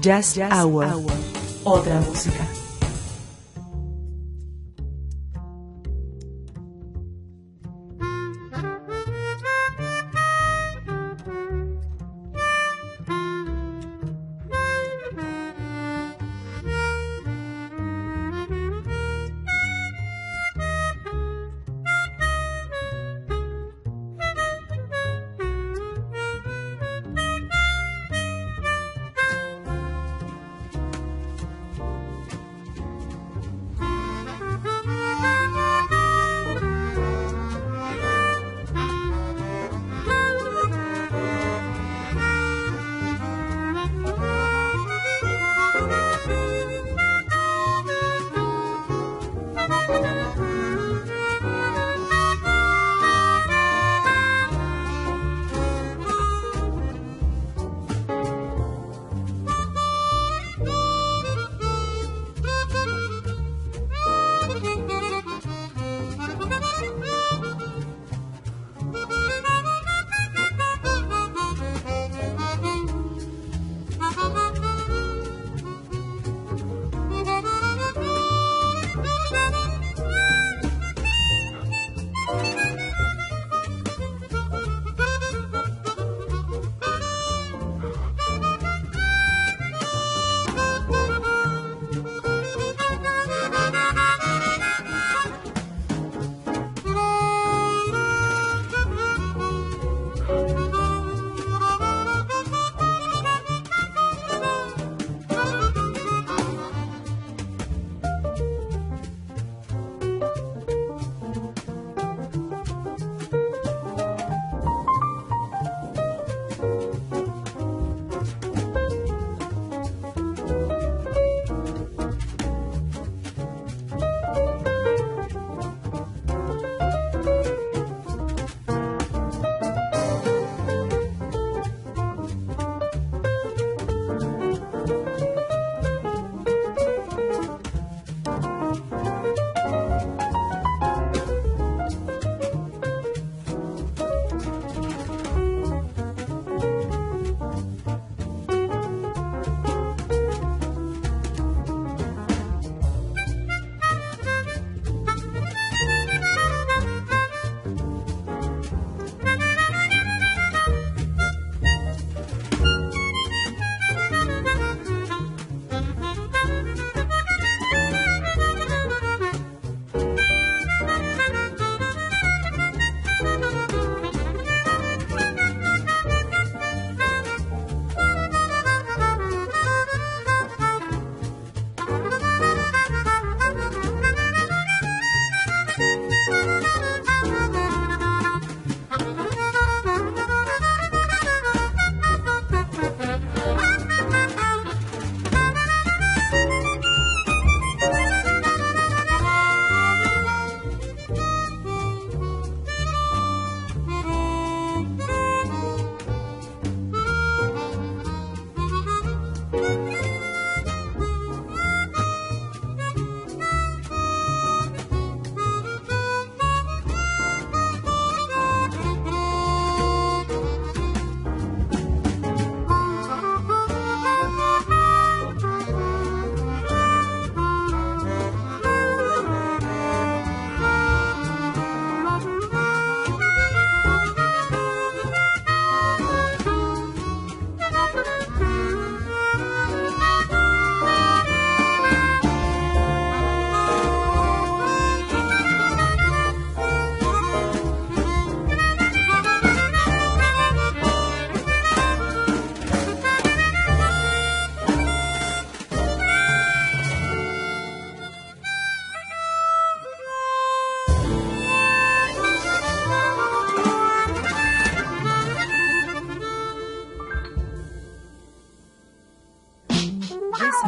Jazz Hour. Otra música.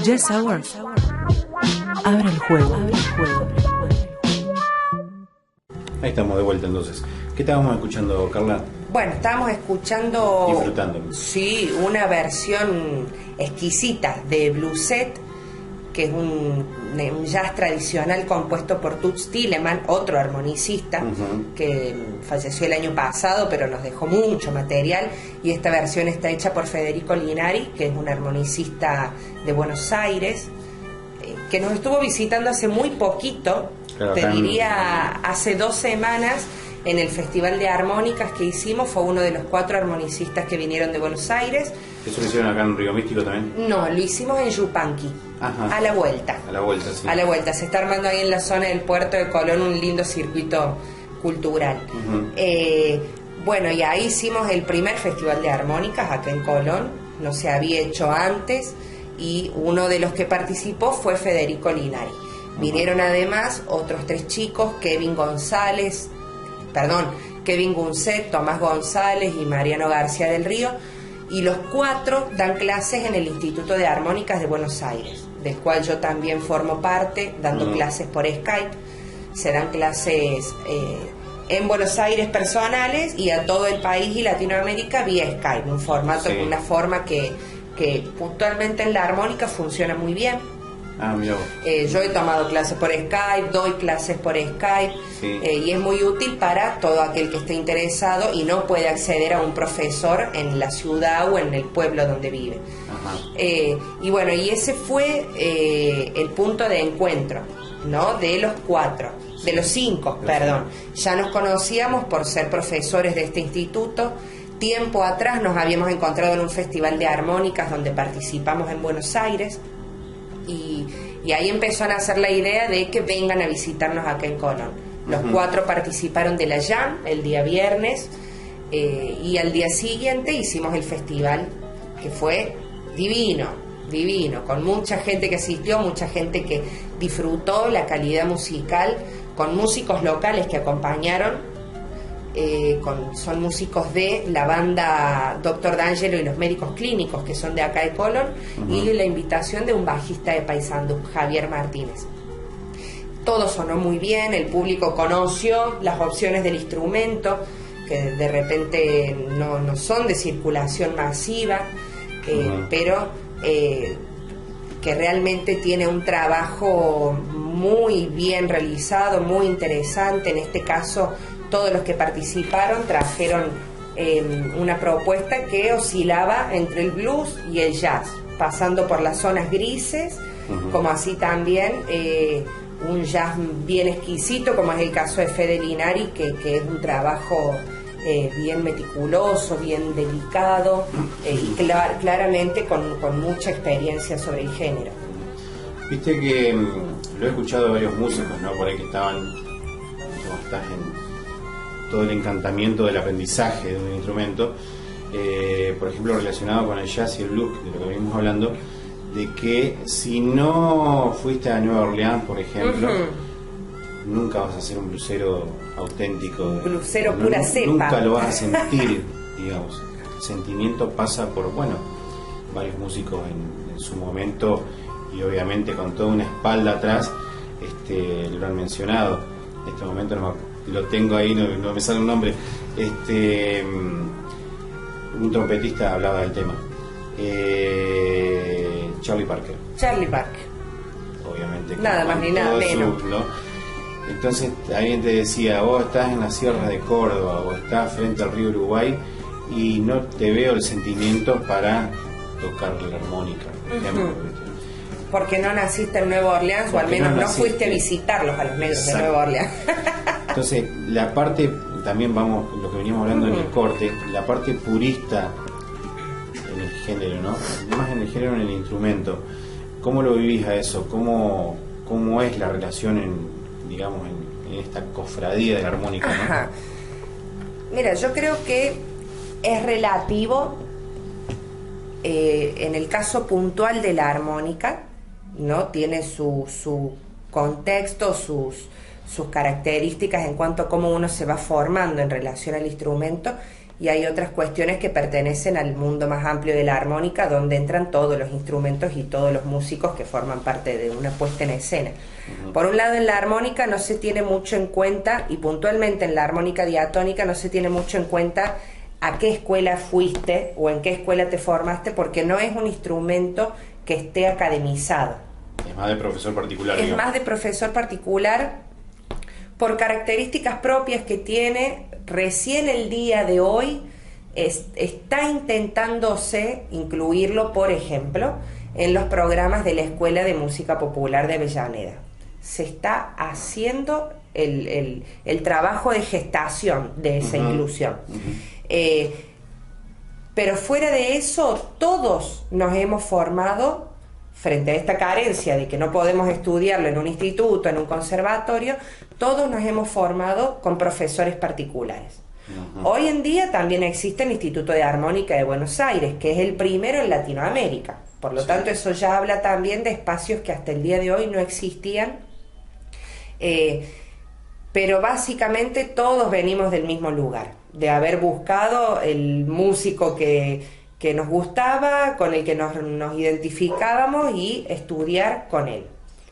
Jazz Hour. Abre el juego. Ahí estamos de vuelta entonces. ¿Qué estábamos escuchando, Carla? Bueno, estábamos escuchando... Disfrutando. Sí, una versión exquisita de Blueset que es un jazz tradicional compuesto por Toots Thielemans, otro armonicista que falleció el año pasado, pero nos dejó mucho material, y esta versión está hecha por Federico Linari, que es un armonicista de Buenos Aires, que nos estuvo visitando hace muy poquito, claro, te diría hace 2 semanas, en el Festival de Armónicas que hicimos. Fue uno de los 4 armonicistas que vinieron de Buenos Aires. ¿Eso lo hicieron acá en Río Místico también? No, lo hicimos en Yupanqui. Ajá. A la vuelta. A la vuelta, sí. A la vuelta. Se está armando ahí en la zona del puerto de Colón un lindo circuito cultural. Bueno, y ahí hicimos el primer Festival de Armónicas acá en Colón. No se había hecho antes, y uno de los que participó fue Federico Linari. Vinieron además otros 3 chicos, Kevin Gunset, Tomás González y Mariano García del Río, y los 4 dan clases en el Instituto de Armónicas de Buenos Aires, del cual yo también formo parte, dando clases por Skype. Se dan clases en Buenos Aires personales y a todo el país y Latinoamérica vía Skype, un formato, una forma que puntualmente en la armónica funciona muy bien. Mira vos. Yo he tomado clases por Skype, doy clases por Skype, y es muy útil para todo aquel que esté interesado y no puede acceder a un profesor en la ciudad o en el pueblo donde vive. Y bueno, y ese fue el punto de encuentro, ¿no? De los 4, de los 5, perdón. Ya nos conocíamos por ser profesores de este instituto. Tiempo atrás nos habíamos encontrado en un festival de armónicas donde participamos en Buenos Aires. Y ahí empezó a nacer la idea de que vengan a visitarnos acá en Colón. Los 4 participaron de la Jam el día viernes, y al día siguiente hicimos el festival, que fue divino, con mucha gente que asistió, mucha gente que disfrutó la calidad musical, con músicos locales que acompañaron. Son músicos de la banda Dr. D'Angelo y los médicos clínicos, que son de acá de Colón, y la invitación de un bajista de Paysandú, Javier Martínez. Todo sonó muy bien, el público conoció las opciones del instrumento, que de repente no son de circulación masiva, pero que realmente tiene un trabajo muy bien realizado, muy interesante. En este caso, todos los que participaron trajeron una propuesta que oscilaba entre el blues y el jazz, pasando por las zonas grises, como así también un jazz bien exquisito, como es el caso de Fede Linari, que es un trabajo bien meticuloso, bien delicado, y claramente con mucha experiencia sobre el género. Viste que lo he escuchado de varios músicos, ¿no? Por ahí que estaban, como estás en todo el encantamiento del aprendizaje de un instrumento, por ejemplo relacionado con el jazz y el blues, de lo que venimos hablando, de que si no fuiste a Nueva Orleans, por ejemplo, nunca vas a ser un blusero auténtico. Un blusero pura cepa. Nunca lo vas a sentir, digamos. El sentimiento pasa por, varios músicos en su momento, y obviamente con toda una espalda atrás, lo han mencionado. En este momento lo tengo ahí, no me sale un nombre. Un trompetista hablaba del tema. Charlie Parker. Obviamente. Nada más ni nada menos. ¿No? Entonces alguien te decía, vos estás en la Sierra de Córdoba o estás frente al río Uruguay y no te veo el sentimiento para tocar la armónica, por ejemplo. Porque no naciste en Nueva Orleans, o al menos no fuiste a visitarlos a los medios de Nueva Orleans. Entonces, la parte, también vamos, lo que veníamos hablando en el corte, la parte purista en el género, ¿no? Más en el género, en el instrumento. ¿Cómo lo vivís a eso? ¿Cómo es la relación en esta cofradía de la armónica, ¿no? Mira, yo creo que es relativo en el caso puntual de la armónica, ¿no? Tiene su contexto, sus características en cuanto a cómo uno se va formando en relación al instrumento, y hay otras cuestiones que pertenecen al mundo más amplio de la armónica, donde entran todos los instrumentos y todos los músicos que forman parte de una puesta en escena. Por un lado, en la armónica no se tiene mucho en cuenta, y puntualmente en la armónica diatónica no se tiene mucho en cuenta a qué escuela fuiste o en qué escuela te formaste, porque no es un instrumento que esté academizado. Es más de profesor particular. Es más de profesor particular por características propias que tiene. Recién el día de hoy está intentándose incluirlo, por ejemplo, en los programas de la Escuela de Música Popular de Avellaneda. Se está haciendo el trabajo de gestación de esa inclusión. Pero fuera de eso, todos nos hemos formado frente a esta carencia de que no podemos estudiarlo en un instituto, en un conservatorio. Todos nos hemos formado con profesores particulares. Hoy en día también existe el Instituto de Armónica de Buenos Aires, que es el primero en Latinoamérica. Por lo tanto, eso ya habla también de espacios que hasta el día de hoy no existían. Pero básicamente todos venimos del mismo lugar, de haber buscado el músico que nos gustaba, con el que nos identificábamos y estudiar con él,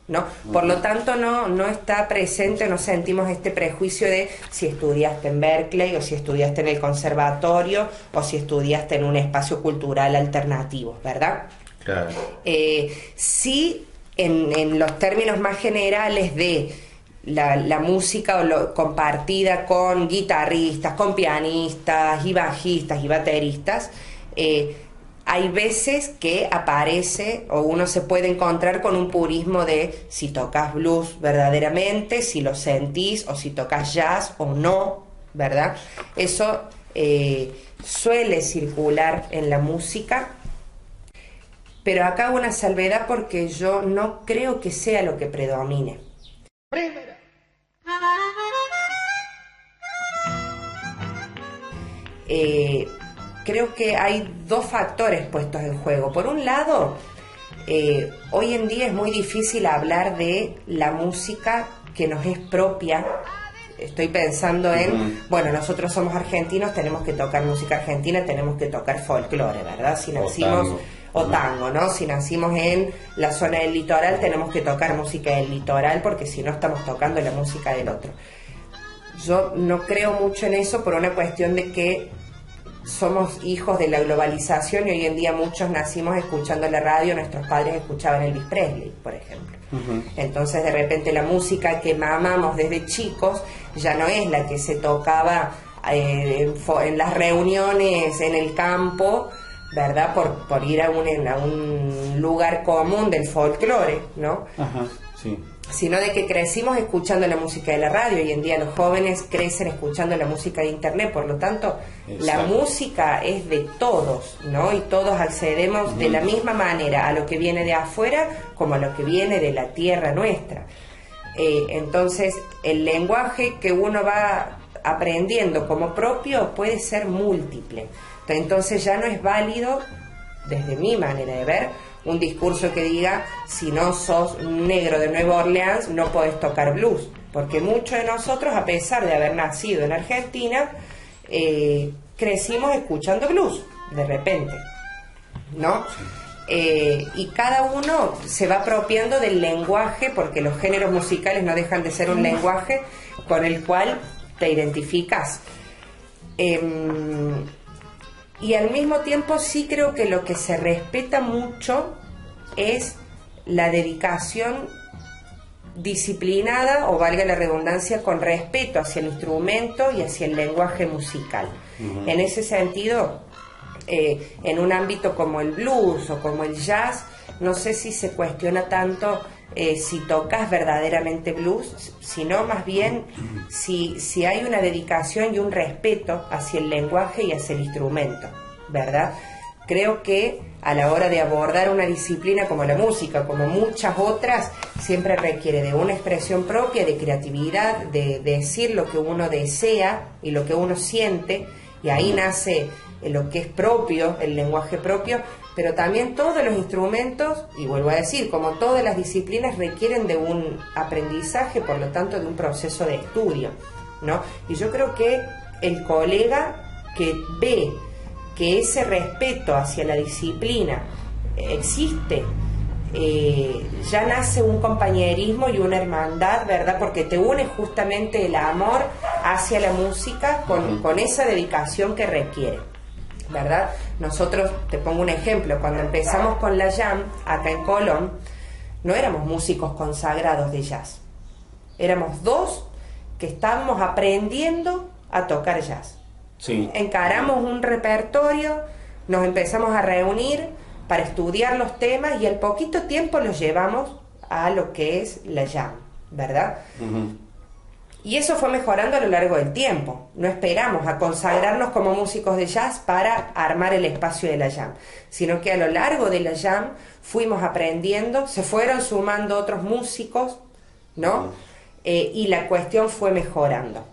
¿no? Por lo tanto, no está presente, no sentimos este prejuicio de si estudiaste en Berkeley o si estudiaste en el conservatorio o si estudiaste en un espacio cultural alternativo, ¿verdad? Claro. Sí, en los términos más generales de la música compartida con guitarristas, con pianistas y bajistas y bateristas, hay veces que aparece o uno se puede encontrar con un purismo de si tocas blues verdaderamente, si lo sentís, o si tocas jazz o no, ¿verdad? Eso suele circular en la música, pero acá hago una salvedad porque yo no creo que sea lo que predomine. Creo que hay dos factores puestos en juego. Por un lado, hoy en día es muy difícil hablar de la música que nos es propia. Estoy pensando en, bueno, nosotros somos argentinos, tenemos que tocar música argentina, tenemos que tocar folclore, ¿verdad? Si nacimos, o tango, ¿no? Si nacimos en la zona del litoral, tenemos que tocar música del litoral, porque si no estamos tocando la música del otro. Yo no creo mucho en eso por una cuestión de que somos hijos de la globalización y hoy en día muchos nacimos escuchando la radio, nuestros padres escuchaban Elvis Presley, por ejemplo. Entonces de repente la música que mamamos desde chicos ya no es la que se tocaba en las reuniones en el campo, ¿verdad? Por ir a un lugar común del folclore, ¿no? Ajá, sí. Sino de que crecimos escuchando la música de la radio. Hoy en día los jóvenes crecen escuchando la música de internet, por lo tanto la música es de todos, ¿no? Y todos accedemos de la misma manera a lo que viene de afuera como a lo que viene de la tierra nuestra. Entonces el lenguaje que uno va aprendiendo como propio puede ser múltiple. Entonces ya no es válido, desde mi manera de ver, un discurso que diga, si no sos negro de Nueva Orleans, no podés tocar blues. Porque muchos de nosotros, a pesar de haber nacido en Argentina, crecimos escuchando blues, de repente, ¿no? Y cada uno se va apropiando del lenguaje, porque los géneros musicales no dejan de ser un lenguaje con el cual te identificas. Y al mismo tiempo sí creo que lo que se respeta mucho es la dedicación disciplinada, o valga la redundancia, con respeto hacia el instrumento y hacia el lenguaje musical. En ese sentido, en un ámbito como el blues o como el jazz, no sé si se cuestiona tanto si tocas verdaderamente blues, sino más bien si hay una dedicación y un respeto hacia el lenguaje y hacia el instrumento, ¿verdad? Creo que a la hora de abordar una disciplina como la música, como muchas otras, siempre requiere de una expresión propia, de creatividad, de decir lo que uno desea y lo que uno siente, y ahí nace lo que es propio, el lenguaje propio. Pero también todos los instrumentos, y vuelvo a decir, como todas las disciplinas, requieren de un aprendizaje, por lo tanto de un proceso de estudio, ¿no? Y yo creo que el colega que ve que ese respeto hacia la disciplina existe, ya nace un compañerismo y una hermandad, ¿verdad? Porque te une justamente el amor hacia la música con esa dedicación que requiere, ¿verdad? Nosotros, te pongo un ejemplo, cuando empezamos con la Jam acá en Colón, no éramos músicos consagrados de jazz. Éramos dos que estábamos aprendiendo a tocar jazz. Sí. Encaramos un repertorio, nos empezamos a reunir para estudiar los temas y al poquito tiempo los llevamos a lo que es la jam, ¿verdad? Uh-huh. Y eso fue mejorando a lo largo del tiempo. No esperamos a consagrarnos como músicos de jazz para armar el espacio de la jam, sino que a lo largo de la jam fuimos aprendiendo, se fueron sumando otros músicos, ¿no? Uh-huh. Y la cuestión fue mejorando.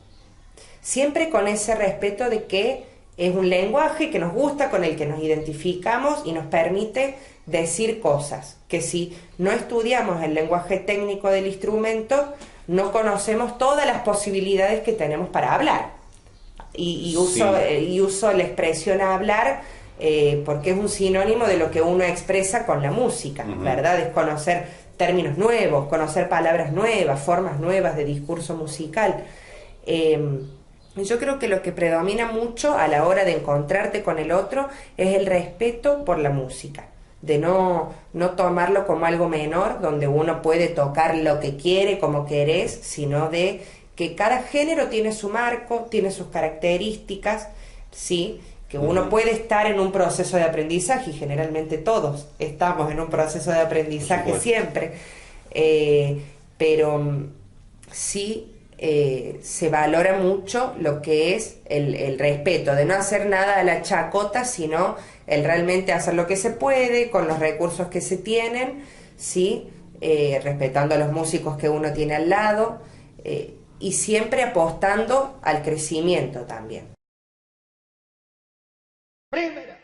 Siempre con ese respeto de que es un lenguaje que nos gusta, con el que nos identificamos y nos permite decir cosas que si no estudiamos el lenguaje técnico del instrumento, no conocemos todas las posibilidades que tenemos para hablar. Y uso la expresión hablar porque es un sinónimo de lo que uno expresa con la música, uh-huh. ¿verdad? Es conocer términos nuevos, conocer palabras nuevas, formas nuevas de discurso musical. Yo creo que lo que predomina mucho a la hora de encontrarte con el otro es el respeto por la música, de no tomarlo como algo menor, donde uno puede tocar lo que quiere, como querés, sino de que cada género tiene su marco, tiene sus características, ¿sí? Que uno puede estar en un proceso de aprendizaje, y generalmente todos estamos en un proceso de aprendizaje siempre, pero sí se valora mucho lo que es el respeto, de no hacer nada a la chacota, sino el realmente hacer lo que se puede, con los recursos que se tienen, ¿sí? Respetando a los músicos que uno tiene al lado, y siempre apostando al crecimiento también. Primera.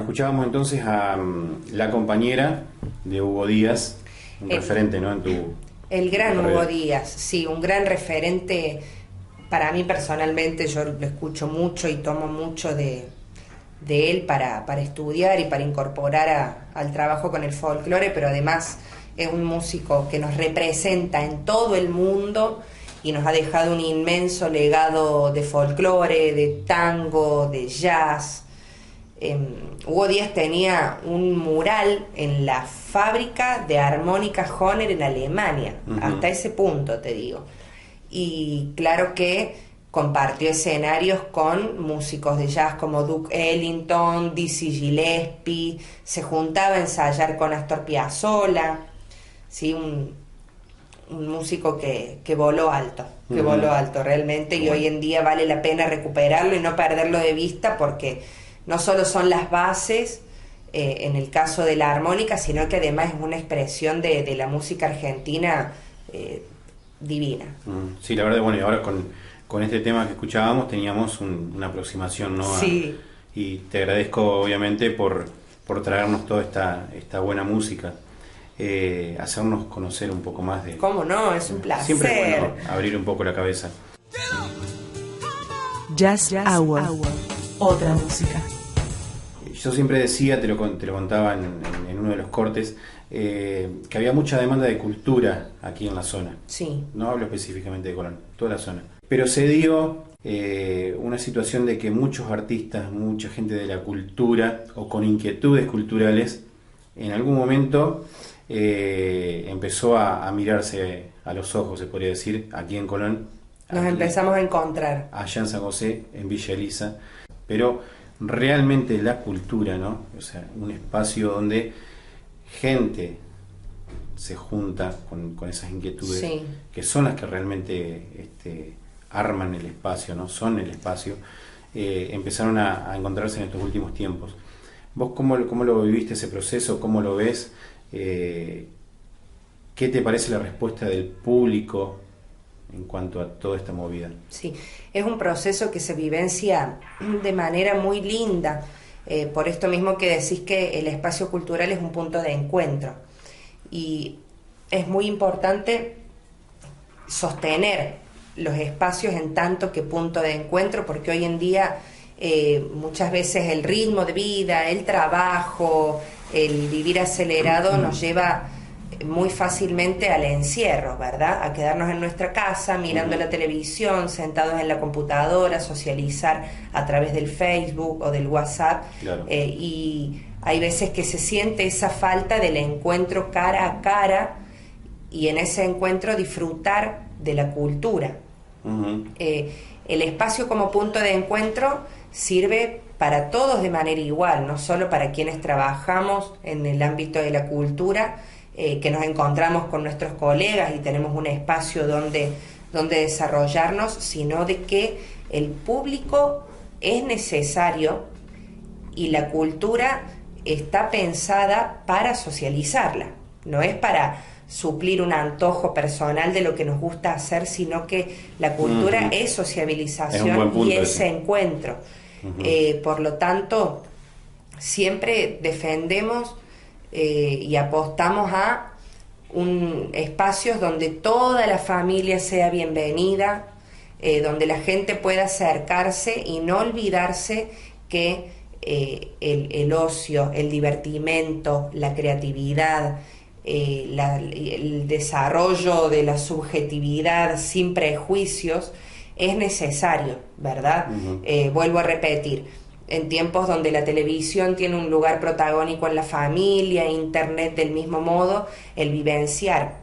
Bueno, escuchábamos entonces a La Compañera de Hugo Díaz, un referente, ¿no? El gran Hugo Díaz, sí, un gran referente para mí personalmente. Yo lo escucho mucho y tomo mucho de él para estudiar y para incorporar al trabajo con el folclore, pero además es un músico que nos representa en todo el mundo y nos ha dejado un inmenso legado de folclore, de tango, de jazz. Hugo Díaz tenía un mural en la fábrica de armónica Hohner en Alemania, hasta ese punto te digo. Y claro que compartió escenarios con músicos de jazz como Duke Ellington, Dizzy Gillespie, se juntaba a ensayar con Astor Piazzolla, ¿sí? Un músico que voló alto, voló alto realmente, y hoy en día vale la pena recuperarlo y no perderlo de vista, porque no solo son las bases en el caso de la armónica, sino que además es una expresión de la música argentina divina. Sí, la verdad, bueno, y ahora con este tema que escuchábamos teníamos una aproximación, ¿no? Sí. Y te agradezco obviamente por traernos toda esta buena música, hacernos conocer un poco más de... ¿Cómo no? Es un placer. Siempre es bueno abrir un poco la cabeza. Jazz Hour. Otra música. Yo siempre decía, te lo contaba en uno de los cortes, que había mucha demanda de cultura aquí en la zona. Sí. No hablo específicamente de Colón, toda la zona. Pero se dio una situación de que muchos artistas, mucha gente de la cultura o con inquietudes culturales, en algún momento empezó a mirarse a los ojos, se podría decir, aquí en Colón. Nos empezamos a encontrar. Allá en San José, en Villa Elisa. Pero realmente la cultura, ¿no? O sea, un espacio donde gente se junta con esas inquietudes, sí, que son las que realmente arman el espacio, ¿no? Son el espacio. Empezaron a encontrarse en estos últimos tiempos. ¿Vos cómo lo viviste ese proceso? ¿Cómo lo ves? ¿Qué te parece la respuesta del público en cuanto a toda esta movida? Sí, es un proceso que se vivencia de manera muy linda, por esto mismo que decís que el espacio cultural es un punto de encuentro, y es muy importante sostener los espacios en tanto que punto de encuentro, porque hoy en día muchas veces el ritmo de vida, el trabajo, el vivir acelerado nos lleva muy fácilmente al encierro, ¿verdad? A quedarnos en nuestra casa mirando la televisión, sentados en la computadora, socializar a través del Facebook o del WhatsApp. Claro. Y hay veces que se siente esa falta del encuentro cara a cara, y en ese encuentro disfrutar de la cultura. El espacio como punto de encuentro sirve para todos de manera igual, no solo para quienes trabajamos en el ámbito de la cultura, que nos encontramos con nuestros colegas y tenemos un espacio donde desarrollarnos, sino de que el público es necesario y la cultura está pensada para socializarla, no es para suplir un antojo personal de lo que nos gusta hacer, sino que la cultura es sociabilización y ese encuentro. Por lo tanto, siempre defendemos y apostamos a espacios donde toda la familia sea bienvenida, donde la gente pueda acercarse y no olvidarse que el ocio, el divertimento, la creatividad, el desarrollo de la subjetividad sin prejuicios es necesario, ¿verdad? Vuelvo a repetir, en tiempos donde la televisión tiene un lugar protagónico en la familia, internet del mismo modo, el vivenciar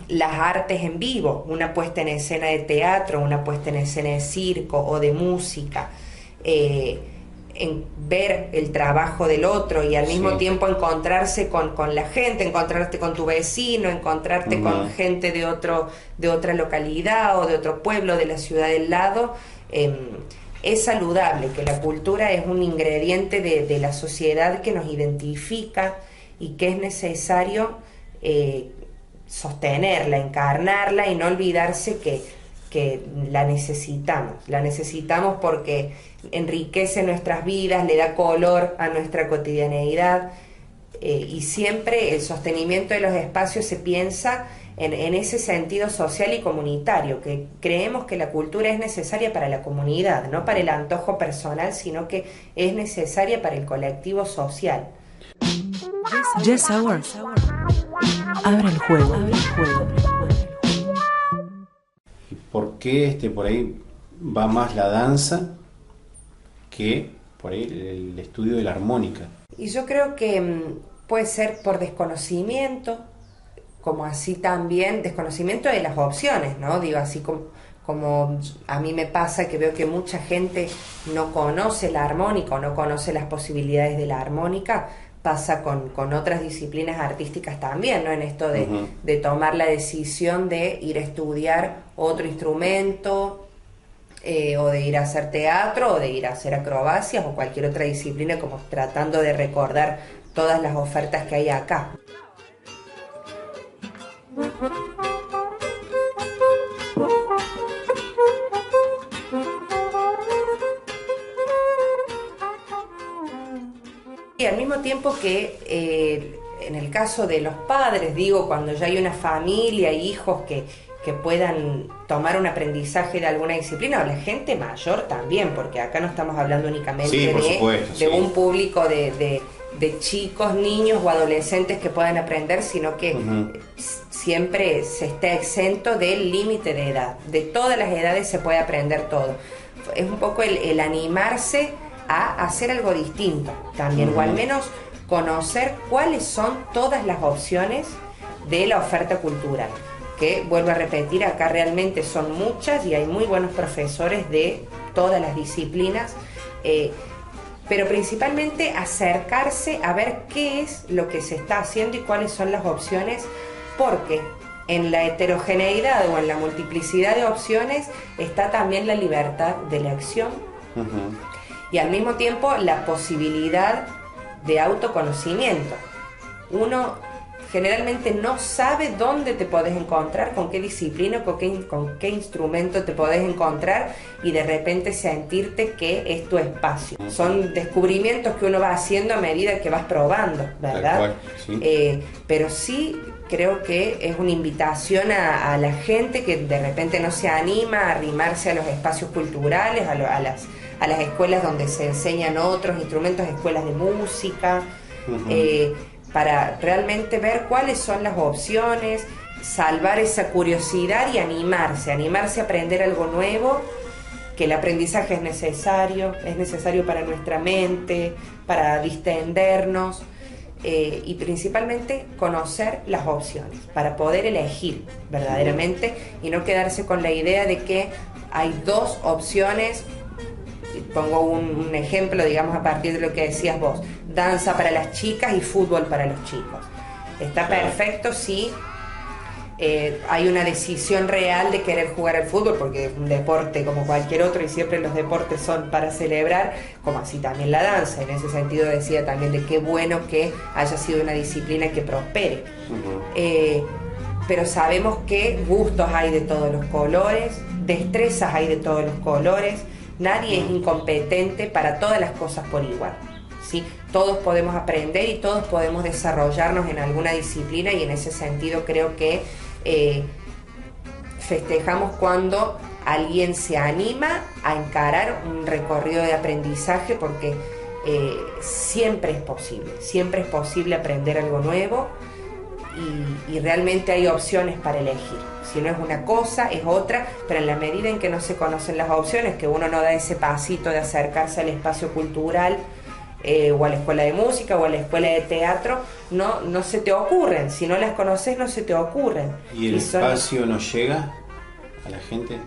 las artes en vivo, una puesta en escena de teatro, una puesta en escena de circo o de música, en ver el trabajo del otro y al mismo tiempo encontrarse con la gente, encontrarte con tu vecino, encontrarte con gente de otra localidad o de otro pueblo de la ciudad del lado. Es saludable, que la cultura es un ingrediente de la sociedad que nos identifica y que es necesario sostenerla, encarnarla y no olvidarse que que la necesitamos porque enriquece nuestras vidas, le da color a nuestra cotidianeidad, y siempre el sostenimiento de los espacios se piensa en ese sentido social y comunitario, que creemos que la cultura es necesaria para la comunidad, no para el antojo personal, sino que es necesaria para el colectivo social. Yes Hour. Abre el juego. ¿Y por qué por ahí va más la danza que por ahí el estudio de la armónica? Y yo creo que puede ser por desconocimiento, como así también desconocimiento de las opciones, ¿no? Digo, así como a mí me pasa que veo que mucha gente no conoce la armónica o no conoce las posibilidades de la armónica, pasa con otras disciplinas artísticas también, ¿no? En esto de tomar la decisión de ir a estudiar otro instrumento, o de ir a hacer teatro, o de ir a hacer acrobacias o cualquier otra disciplina, como tratando de recordar todas las ofertas que hay acá. Y al mismo tiempo que en el caso de los padres, digo, cuando ya hay una familia, hijos que puedan tomar un aprendizaje de alguna disciplina, o la gente mayor también, porque acá no estamos hablando únicamente de un público de chicos, niños o adolescentes que puedan aprender, sino que siempre se está exento del límite de edad. De todas las edades se puede aprender todo. Es un poco el animarse a hacer algo distinto también, o al menos conocer cuáles son todas las opciones de la oferta cultural, que, vuelvo a repetir, acá realmente son muchas y hay muy buenos profesores de todas las disciplinas, pero principalmente acercarse a ver qué es lo que se está haciendo y cuáles son las opciones, porque en la heterogeneidad o en la multiplicidad de opciones está también la libertad de elección y al mismo tiempo la posibilidad de autoconocimiento. Uno generalmente no sabe dónde te podés encontrar, con qué disciplina, con qué instrumento te podés encontrar, y de repente sentirte que es tu espacio. Son descubrimientos que uno va haciendo a medida que vas probando, ¿verdad? Tal cual, sí. Pero sí creo que es una invitación a la gente que de repente no se anima a arrimarse a los espacios culturales, a las escuelas donde se enseñan otros instrumentos, escuelas de música, para realmente ver cuáles son las opciones, salvar esa curiosidad y animarse a aprender algo nuevo, que el aprendizaje es necesario para nuestra mente, para distendernos, y principalmente conocer las opciones, para poder elegir verdaderamente y no quedarse con la idea de que hay dos opciones. Pongo un ejemplo, digamos, a partir de lo que decías vos: danza para las chicas y fútbol para los chicos. Está perfecto si hay una decisión real de querer jugar al fútbol, porque es un deporte como cualquier otro y siempre los deportes son para celebrar, como así también la danza. En ese sentido decía también de qué bueno que haya sido una disciplina que prospere. Pero sabemos que gustos hay de todos los colores, destrezas hay de todos los colores. Nadie es incompetente para todas las cosas por igual, ¿sí? Todos podemos aprender y todos podemos desarrollarnos en alguna disciplina, y en ese sentido creo que festejamos cuando alguien se anima a encarar un recorrido de aprendizaje, porque siempre es posible aprender algo nuevo, y realmente hay opciones para elegir. Si no es una cosa, es otra, pero en la medida en que no se conocen las opciones, que uno no da ese pasito de acercarse al espacio cultural, o a la escuela de música o a la escuela de teatro, no se te ocurren. Si no las conoces, no se te ocurren. ¿Y el espacio no llega a la gente?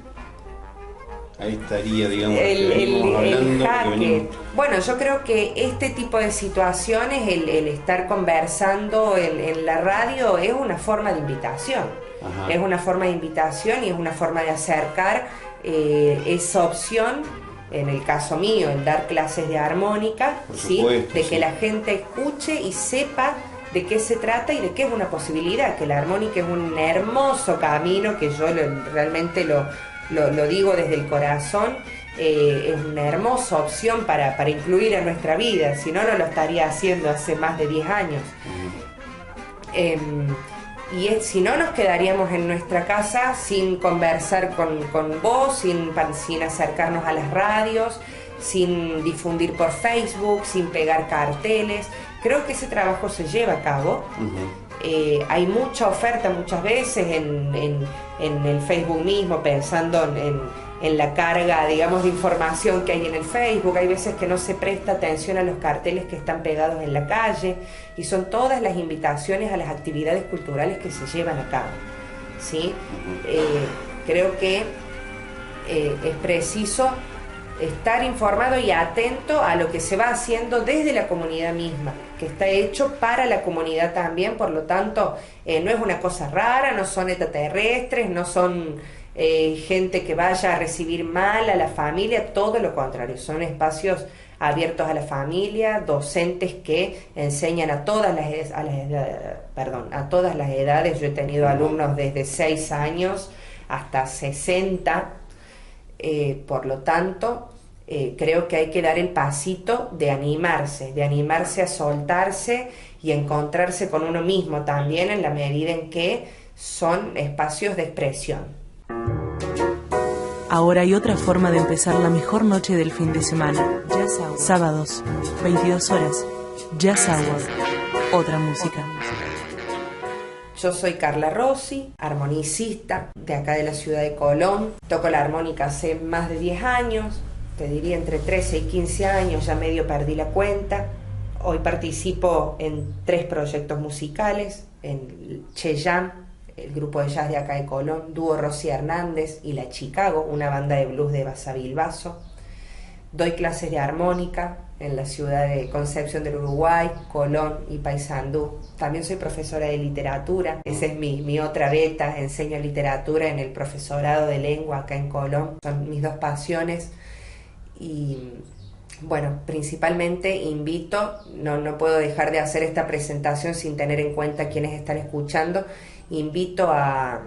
Ahí estaría, digamos, el jaque. Bueno, yo creo que este tipo de situaciones, el estar conversando en la radio, es una forma de invitación. Es una forma de invitación y es una forma de acercar esa opción, en el caso mío, el dar clases de armónica, supuesto, de que la gente escuche y sepa de qué se trata y de qué es una posibilidad, que la armónica es un hermoso camino, que yo realmente lo lo digo desde el corazón, es una hermosa opción para incluir en nuestra vida, si no, no lo estaría haciendo hace más de 10 años. Si no, nos quedaríamos en nuestra casa sin conversar con vos, sin acercarnos a las radios, sin difundir por Facebook, sin pegar carteles. Creo que ese trabajo se lleva a cabo. Hay mucha oferta muchas veces en el Facebook mismo, pensando en la carga, digamos, de información que hay en el Facebook. Hay veces que no se presta atención a los carteles que están pegados en la calle, y son todas las invitaciones a las actividades culturales que se llevan a cabo, ¿sí? Creo que es preciso estar informado y atento a lo que se va haciendo desde la comunidad misma, que está hecho para la comunidad también. Por lo tanto, no es una cosa rara, no son extraterrestres, no son gente que vaya a recibir mal a la familia, todo lo contrario, son espacios abiertos a la familia, docentes que enseñan a todas las edades. Yo he tenido alumnos desde 6 años hasta 60. Por lo tanto, creo que hay que dar el pasito de animarse a soltarse y encontrarse con uno mismo también, en la medida en que son espacios de expresión. Ahora hay otra forma de empezar la mejor noche del fin de semana. Jazz Hour. Sábados, 22 horas. Jazz Hour. Otra música. Yo soy Carla Rossi, armonicista de acá de la ciudad de Colón. Toco la armónica hace más de 10 años, te diría entre 13 y 15 años, ya medio perdí la cuenta. Hoy participo en 3 proyectos musicales, en Che Jam, el grupo de jazz de acá de Colón, Dúo Rossi Hernández y La Chicago, una banda de blues de Basavilbaso. Doy clases de armónica en la ciudad de Concepción del Uruguay, Colón y Paysandú. También soy profesora de literatura, esa es mi otra beta. Enseño literatura en el profesorado de lengua acá en Colón. Son mis 2 pasiones. Y bueno, principalmente invito, no puedo dejar de hacer esta presentación sin tener en cuenta quienes están escuchando. Invito a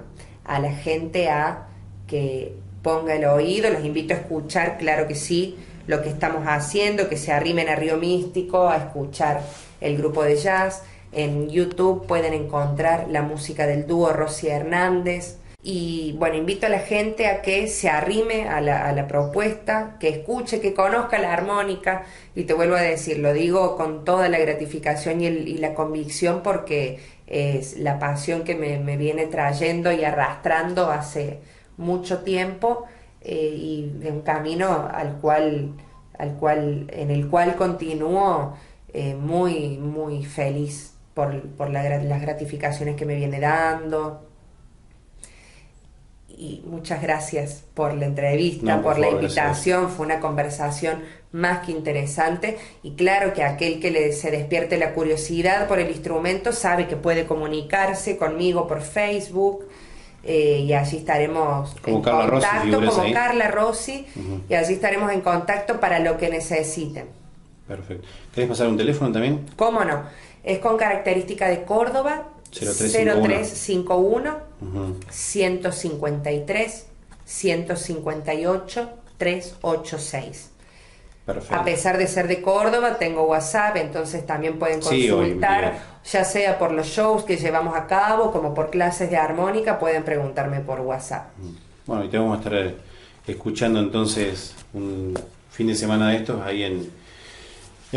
la gente a que ponga el oído, los invito a escuchar, claro que sí, lo que estamos haciendo, que se arrimen a Río Místico a escuchar el grupo de jazz. En YouTube pueden encontrar la música del dúo Rossi Hernández. Y bueno, invito a la gente a que se arrime a la propuesta, que escuche, que conozca la armónica. Y te vuelvo a decir, lo digo con toda la gratificación y la convicción, porque es la pasión que me viene trayendo y arrastrando hace mucho tiempo, y de un camino en el cual continúo muy, muy feliz por las gratificaciones que me viene dando. Y muchas gracias por la entrevista, por la invitación. Gracias. Fue una conversación más que interesante, y claro que aquel que se despierte la curiosidad por el instrumento sabe que puede comunicarse conmigo por Facebook, y allí estaremos en contacto, como Carla Rossi, y allí estaremos en contacto para lo que necesiten. Perfecto. ¿Querés pasar un teléfono también? ¿Cómo no? Es con característica de Córdoba. 0351 153 158 386. Perfecto. A pesar de ser de Córdoba, tengo WhatsApp, entonces también pueden consultar, ya sea por los shows que llevamos a cabo, como por clases de armónica, pueden preguntarme por WhatsApp. Bueno, y te vamos a estar escuchando entonces un fin de semana de estos ahí en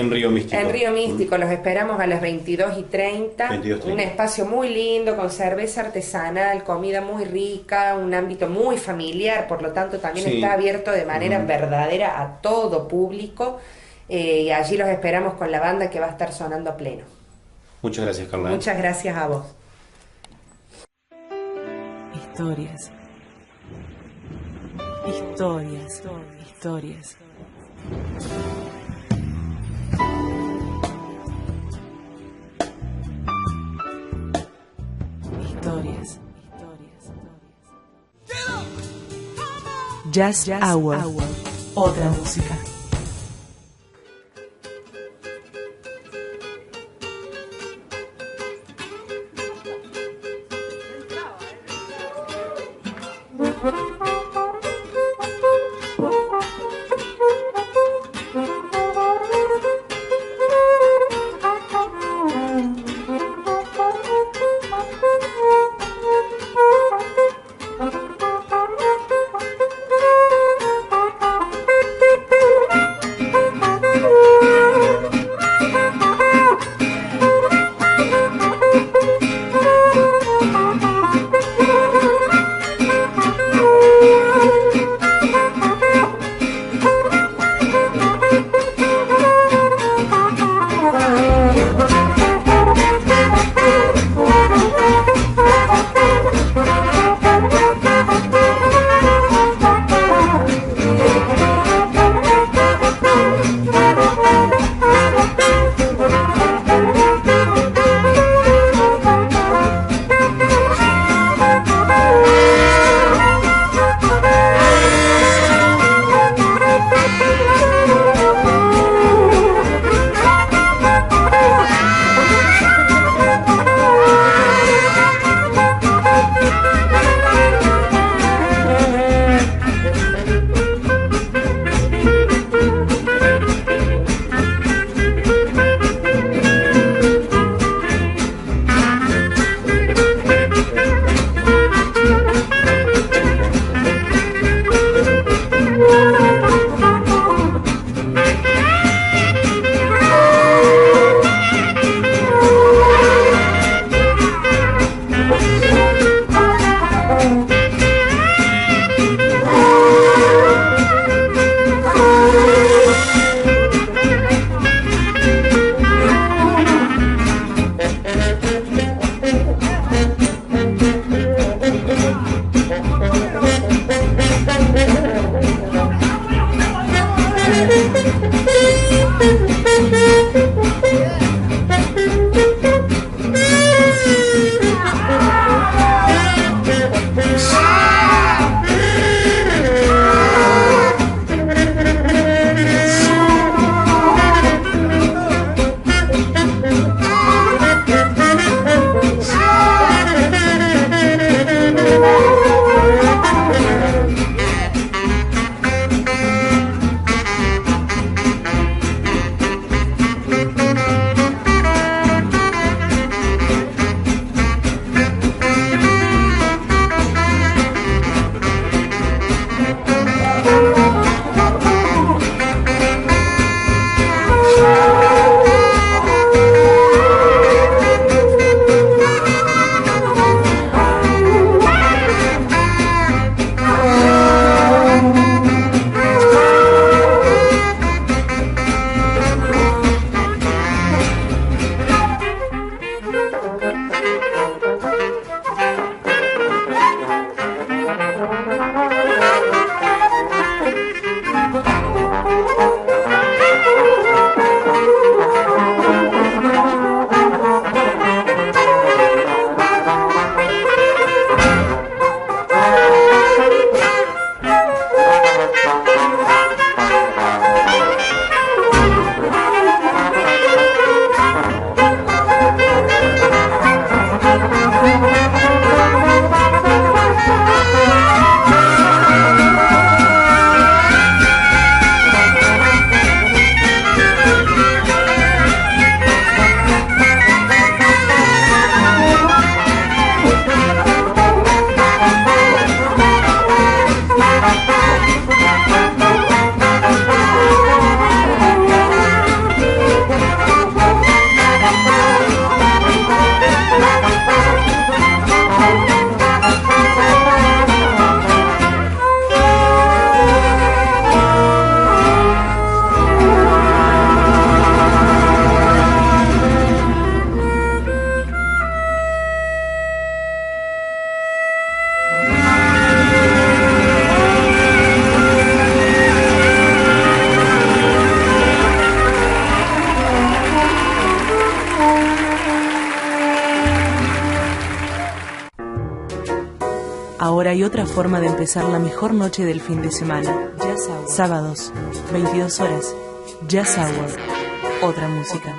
Río Místico. En Río Místico, los esperamos a las 22:30. Un espacio muy lindo, con cerveza artesanal, comida muy rica, un ámbito muy familiar, por lo tanto también está abierto de manera verdadera a todo público, y allí los esperamos con la banda que va a estar sonando a pleno. Muchas gracias, Carla. Muchas gracias a vos. Historias. Historias. Historias. Historias. Jazz Hour. Otra música. Ahora hay otra forma de empezar la mejor noche del fin de semana. Sábados, 22 horas. Jazz Hour. Otra música.